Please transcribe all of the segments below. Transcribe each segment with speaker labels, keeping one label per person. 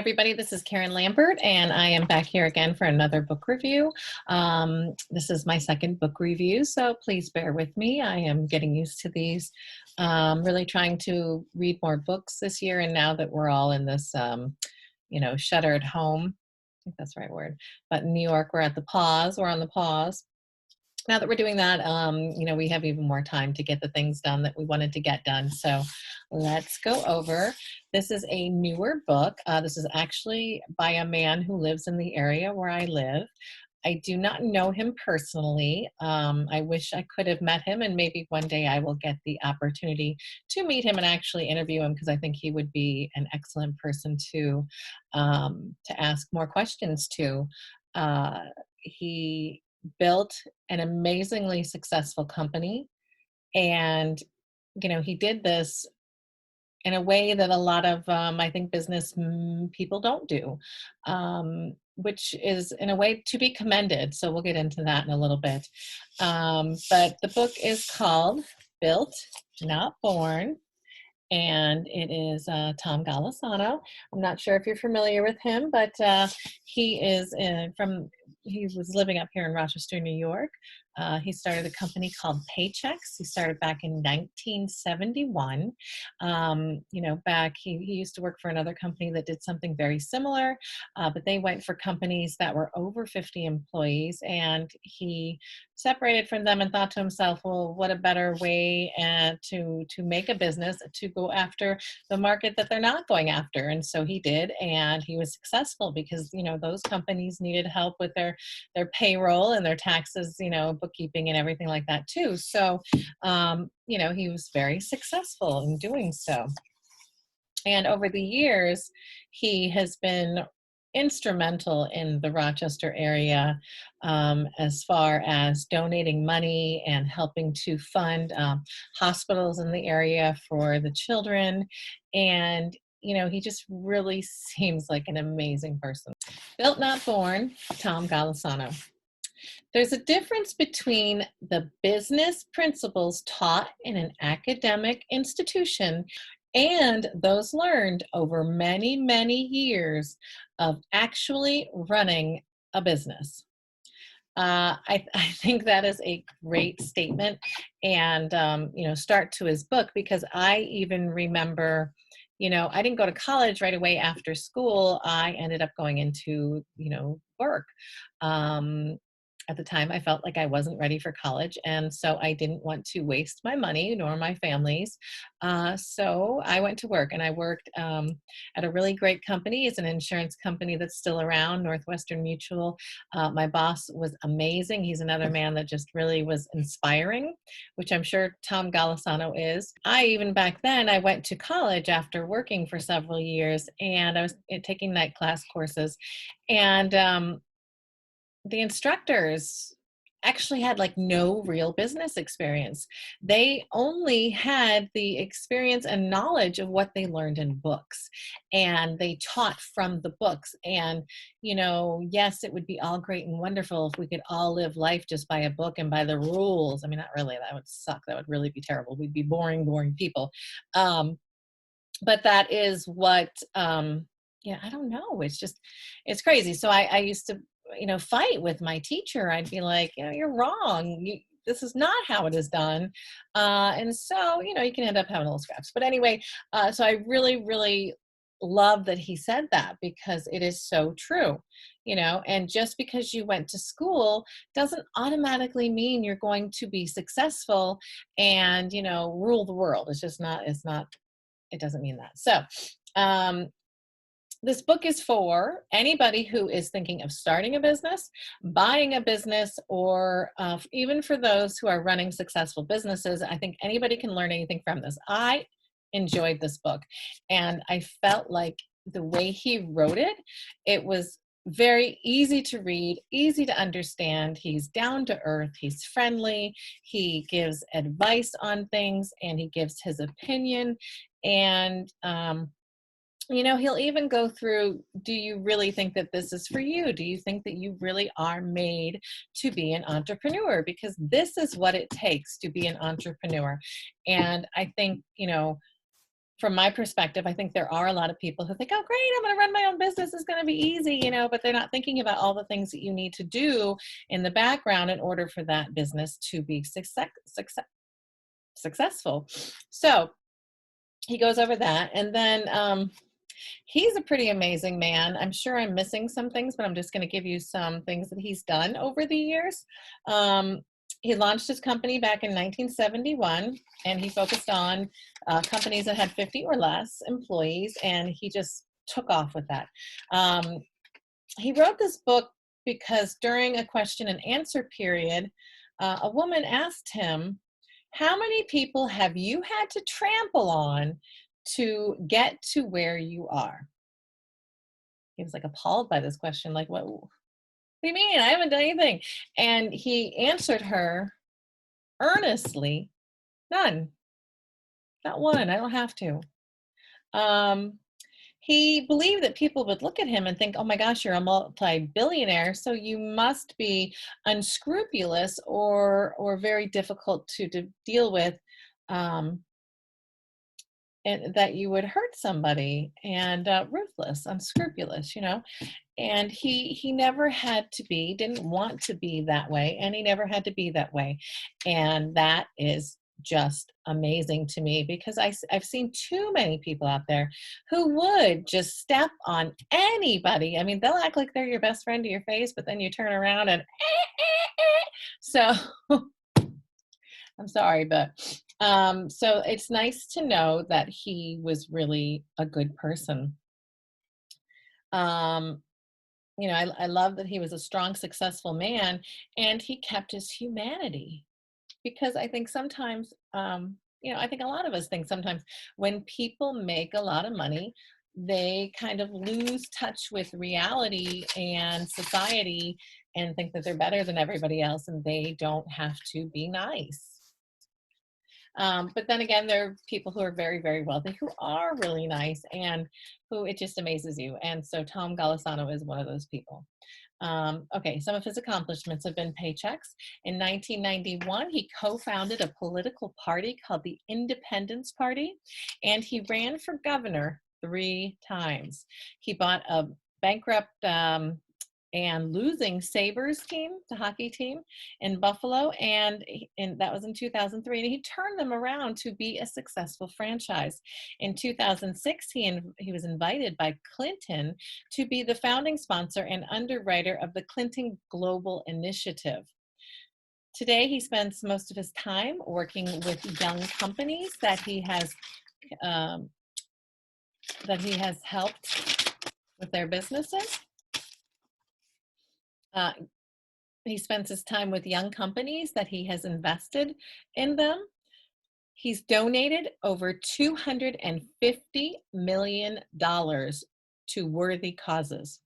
Speaker 1: everybody, this is Karen Lambert, and I am back here again for another book review. This is my second book review, so please bear with me. I am getting used to these. Really trying to read more books this year, and now that we're all in this, shuttered home, I think that's the right word, but in New York, we're at the pause, we're on the pause. Now that we're doing that, we have even more time to get the things done that we wanted to get done. So let's go over. This is a newer book. This is actually by a man who lives in the area where I live. I do not know him personally. I wish I could have met him, and maybe one day I will get the opportunity to meet him and actually interview him, because I think he would be an excellent person to ask more questions to. He built an amazingly successful company, and he did this in a way that a lot of I think business people don't do, which is in a way to be commended. So we'll get into that in a little bit. But the book is called Built, Not Born, and it is Tom Golisano. I'm not sure if you're familiar with him, but he is he was living up here in Rochester, New York. He started a company called Paychex. He started back in 1971. Back he used to work for another company that did something very similar, but they went for companies that were over 50 employees, and he separated from them and thought to himself, well, what a better way to make a business, to go after the market that they're not going after. And so he did, and he was successful because those companies needed help with their payroll and their taxes, bookkeeping and everything like that too. So he was very successful in doing so. And over the years, he has been instrumental in the Rochester area, as far as donating money and helping to fund hospitals in the area for the children. And he just really seems like an amazing person. Built Not Born, Tom Golisano. There's a difference between the business principles taught in an academic institution and those learned over many, many years of actually running a business. I think that is a great statement, and start to his book, because I even remember, I didn't go to college right away after school. I ended up going into work. At the time, I felt like I wasn't ready for college, and so I didn't want to waste my money nor my family's. So I went to work, and I worked at a really great company. It's an insurance company that's still around, Northwestern Mutual. My boss was amazing. He's another man that just really was inspiring, which I'm sure Tom Golisano is. Even back then, I went to college after working for several years, and I was taking night class courses, and the instructors actually had like no real business experience. They only had the experience and knowledge of what they learned in books, and they taught from the books. And yes, it would be all great and wonderful if we could all live life just by a book and by the rules. I mean, not really, that would suck. That would really be terrible. We'd be boring people. But that is what I don't know, it's crazy. So I used to fight with my teacher. I'd be like, you're wrong. This is not how it is done. And so, you can end up having little scraps. But anyway, so I really, really love that he said that, because it is so true, and just because you went to school doesn't automatically mean you're going to be successful and, rule the world. It doesn't mean that. So, this book is for anybody who is thinking of starting a business, buying a business, or even for those who are running successful businesses. I think anybody can learn anything from this. I enjoyed this book, and I felt like the way he wrote it, it was very easy to read, easy to understand. He's down to earth, he's friendly, he gives advice on things, and he gives his opinion. And he'll even go through, do you really think that this is for you? Do you think that you really are made to be an entrepreneur? Because this is what it takes to be an entrepreneur. And I think, from my perspective, I think there are a lot of people who think, oh, great, I'm going to run my own business. It's going to be easy, but they're not thinking about all the things that you need to do in the background in order for that business to be successful. So he goes over that. And then he's a pretty amazing man. I'm sure I'm missing some things, but I'm just going to give you some things that he's done over the years. Um, he launched his company back in 1971, and he focused on companies that had 50 or less employees, and he just took off with that. He wrote this book because during a question and answer period, a woman asked him, how many people have you had to trample on to get to where you are? He was like appalled by this question, like, what do you mean? I haven't done anything. And he answered her earnestly, none, not one. I don't have to. Um, he believed that people would look at him and think, oh my gosh, you're a multi-billionaire, so you must be unscrupulous or very difficult to deal with, and that you would hurt somebody, and ruthless, unscrupulous, and he never had to be, didn't want to be that way, and he never had to be that way. And that is just amazing to me, because I've seen too many people out there who would just step on anybody. I mean, they'll act like they're your best friend to your face, but then you turn around and so I'm sorry, but so it's nice to know that he was really a good person. um I love that he was a strong, successful man, and he kept his humanity, because I think sometimes, I think a lot of us think sometimes when people make a lot of money, they kind of lose touch with reality and society and think that they're better than everybody else and they don't have to be nice. But then again, there are people who are very, very wealthy who are really nice and who it just amazes you. And so Tom Golisano is one of those people. Okay, some of his accomplishments have been Paychex. In 1991, he co-founded a political party called the Independence Party, and he ran for governor 3 times. He bought a bankrupt and losing Sabres team, the hockey team in Buffalo, and that was in 2003. And he turned them around to be a successful franchise. In 2006, he was invited by Clinton to be the founding sponsor and underwriter of the Clinton Global Initiative. Today, he spends most of his time working with young companies that he has helped with their businesses. He spends his time with young companies that he has invested in them. He's donated over $250 million to worthy causes.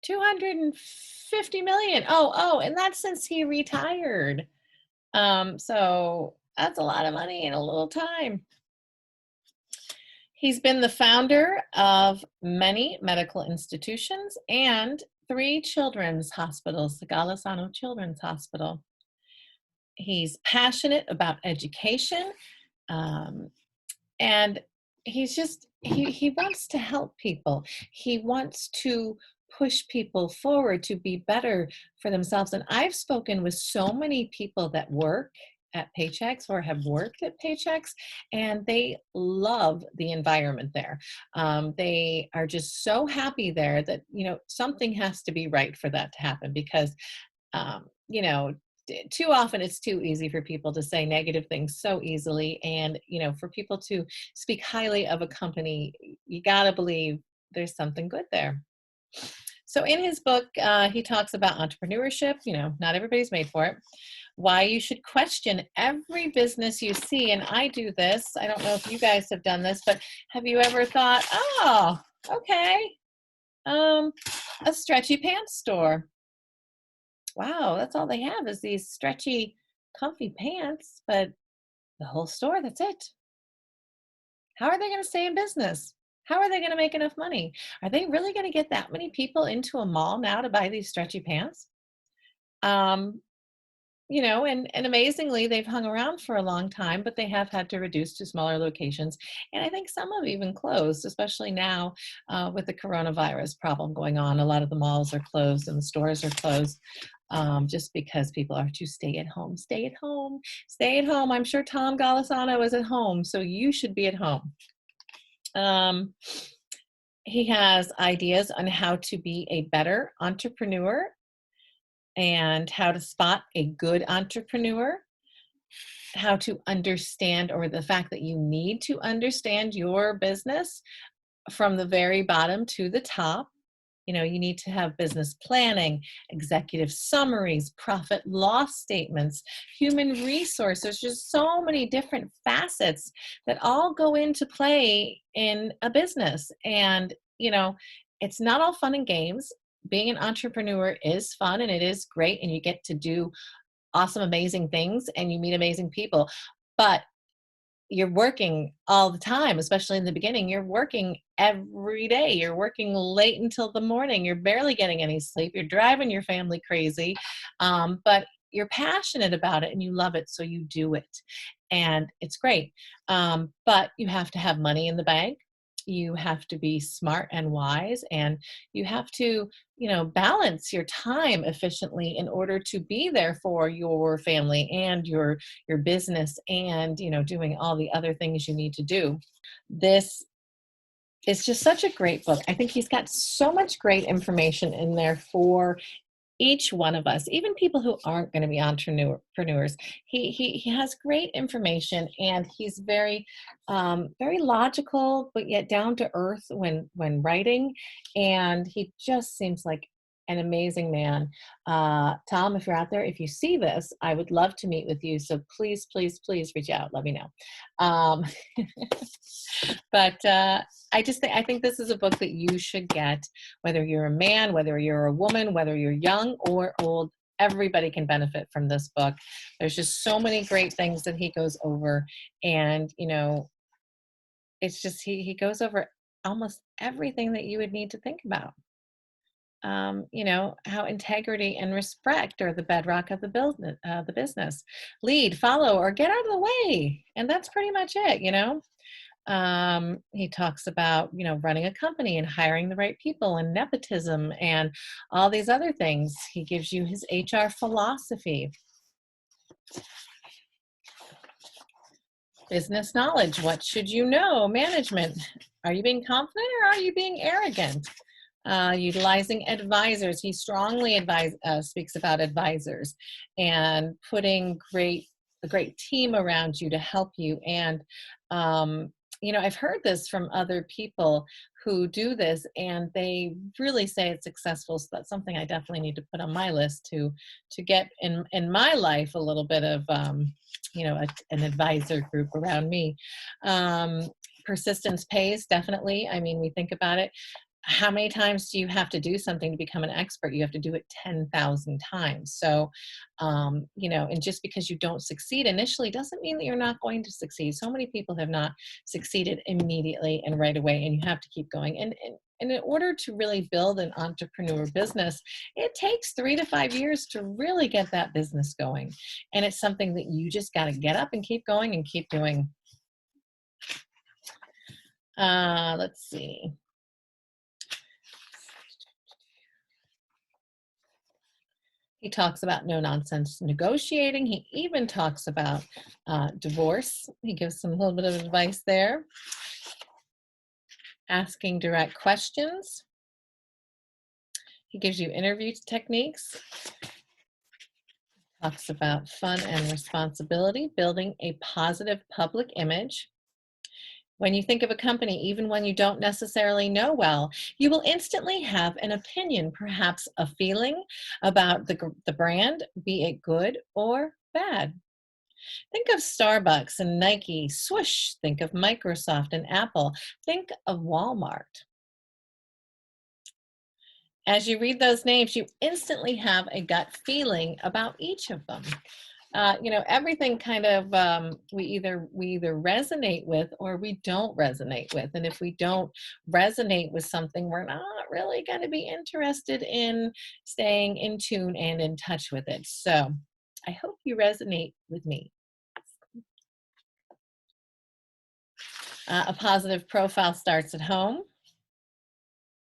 Speaker 1: 250 million. Oh, and that's since he retired. So that's a lot of money in a little time. He's been the founder of many medical institutions and 3 children's hospitals, the Golisano Children's Hospital. He's passionate about education, and he's just, he wants to help people. He wants to push people forward to be better for themselves. And I've spoken with so many people that work at Paychex or have worked at Paychex, and they love the environment there. They are just so happy there that, something has to be right for that to happen, because, too often it's too easy for people to say negative things so easily. And, for people to speak highly of a company, you got to believe there's something good there. So in his book, he talks about entrepreneurship. Not everybody's made for it. Why you should question every business you see. And I do this. I don't know if you guys have done this, but have you ever thought, oh, okay, a stretchy pants store. Wow, that's all they have is these stretchy, comfy pants, but the whole store, that's it. How are they going to stay in business? How are they going to make enough money? Are they really going to get that many people into a mall now to buy these stretchy pants? and amazingly, they've hung around for a long time, but they have had to reduce to smaller locations. And I think some have even closed, especially now with the coronavirus problem going on. A lot of the malls are closed and the stores are closed just because people are to stay at home, stay at home, stay at home. I'm sure Tom Golisano is at home, so you should be at home. Um, he has ideas on how to be a better entrepreneur and how to spot a good entrepreneur, how to understand, or the fact that you need to understand your business from the very bottom to the top. You need to have business planning, executive summaries, profit loss statements, human resources. There's just so many different facets that all go into play in a business. And, it's not all fun and games. Being an entrepreneur is fun and it is great, and you get to do awesome, amazing things and you meet amazing people. But you're working all the time, especially in the beginning. You're working every day. You're working late until the morning. You're barely getting any sleep. You're driving your family crazy. But you're passionate about it and you love it, so you do it. And it's great. But you have to have money in the bank. You have to be smart and wise, and you have to, balance your time efficiently in order to be there for your family and your business, and doing all the other things you need to do. This is just such a great book. I think he's got so much great information in there for each one of us, even people who aren't going to be entrepreneurs. He has great information, and he's very logical, but yet down to earth when writing. And he just seems like an amazing man. Tom, if you're out there, if you see this, I would love to meet with you. So please, please, please reach out. Let me know. Um, but I think this is a book that you should get, whether you're a man, whether you're a woman, whether you're young or old. Everybody can benefit from this book. There's just so many great things that he goes over, and it's just he goes over almost everything that you would need to think about. How integrity and respect are the bedrock of the business. Lead, follow, or get out of the way, and that's pretty much it. He talks about running a company and hiring the right people and nepotism and all these other things. He gives you his HR philosophy. Business knowledge, what should you know? Management, are you being confident or are you being arrogant? Utilizing advisors, he strongly speaks about advisors and putting a great team around you to help you. And I've heard this from other people who do this, and they really say it's successful. So that's something I definitely need to put on my list to get in my life a little bit of an advisor group around me. Persistence pays, definitely. I mean, we think about it. How many times do you have to do something to become an expert? You have to do it 10,000 times. So, and just because you don't succeed initially doesn't mean that you're not going to succeed. So many people have not succeeded immediately and right away, and you have to keep going. And in order to really build an entrepreneur business, it takes 3 to 5 years to really get that business going. And it's something that you just got to get up and keep going and keep doing. Let's see. He talks about no nonsense negotiating. He even talks about divorce. He gives some little bit of advice there. Asking direct questions. He gives you interview techniques. Talks about fun and responsibility, building a positive public image. When you think of a company, even when you don't necessarily know well, you will instantly have an opinion, perhaps a feeling about the brand, be it good or bad. Think of Starbucks and Nike, swoosh. Think of Microsoft and Apple. Think of Walmart. As you read those names, you instantly have a gut feeling about each of them. Everything kind of we either resonate with or we don't resonate with. And if we don't resonate with something, we're not really going to be interested in staying in tune and in touch with it. So I hope you resonate with me. A positive profile starts at home.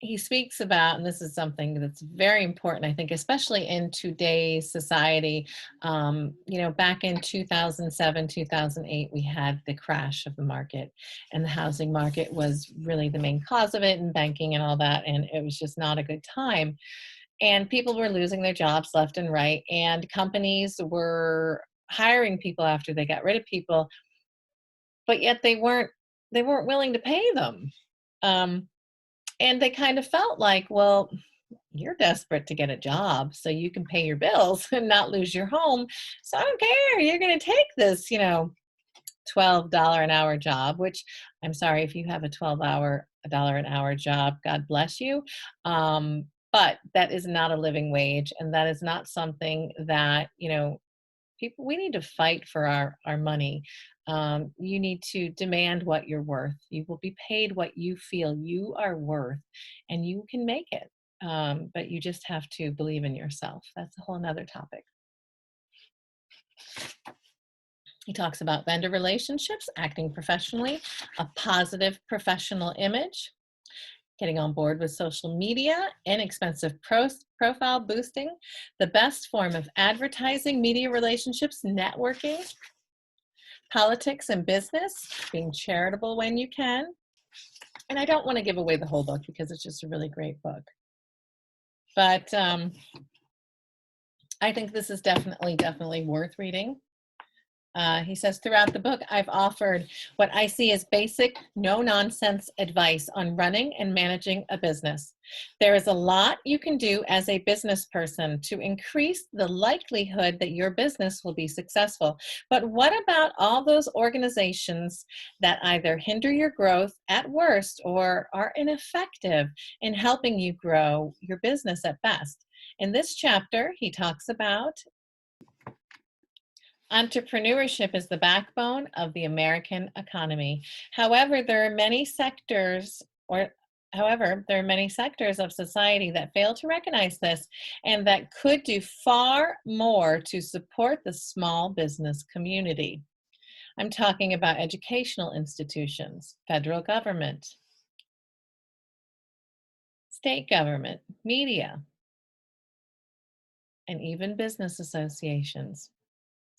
Speaker 1: He speaks about, and this is something that's very important, I think, especially in today's society. Back in 2007, 2008, we had the crash of the market, and the housing market was really the main cause of it, and banking and all that. And it was just not a good time. And people were losing their jobs left and right, and companies were hiring people after they got rid of people, but yet they weren't willing to pay them. Um, and they kind of felt like, well, you're desperate to get a job so you can pay your bills and not lose your home. So I don't care. You're going to take this, $12 an hour job, which I'm sorry if you have a $12 an hour job, God bless you. But that is not a living wage. And that is not something that, people, we need to fight for our money. You need to demand what you're worth. You will be paid what you feel you are worth, and you can make it. But you just have to believe in yourself. That's a whole nother topic. He talks about vendor relationships, acting professionally, a positive professional image, getting on board with social media, inexpensive profile boosting, the best form of advertising, media relationships, networking, politics and business, being charitable when you can. And I don't want to give away the whole book because it's just a really great book. But I think this is definitely worth reading. He says, throughout the book, I've offered what I see as basic, no-nonsense advice on running and managing a business. There is a lot you can do as a business person to increase the likelihood that your business will be successful. But what about all those organizations that either hinder your growth at worst or are ineffective in helping you grow your business at best? In this chapter, he talks about entrepreneurship is the backbone of the American economy. However, there are many sectors of society that fail to recognize this and that could do far more to support the small business community. I'm talking about educational institutions, federal government, state government, media, and even business associations,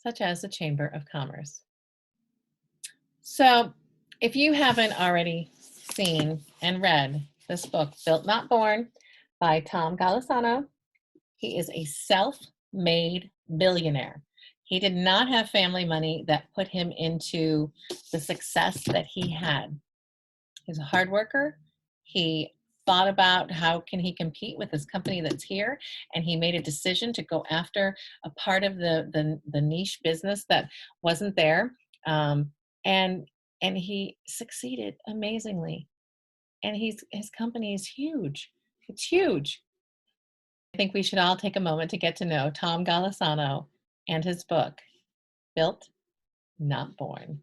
Speaker 1: such as the Chamber of Commerce. So, if you haven't already seen and read this book, Built Not Born by Tom Golisano, he is a self-made billionaire. He did not have family money that put him into the success that he had. He's a hard worker. He thought about how can he compete with this company that's here, and he made a decision to go after a part of the niche business that wasn't there. And he succeeded amazingly. And his company is huge. It's huge. I think we should all take a moment to get to know Tom Golisano and his book, Built, Not Born.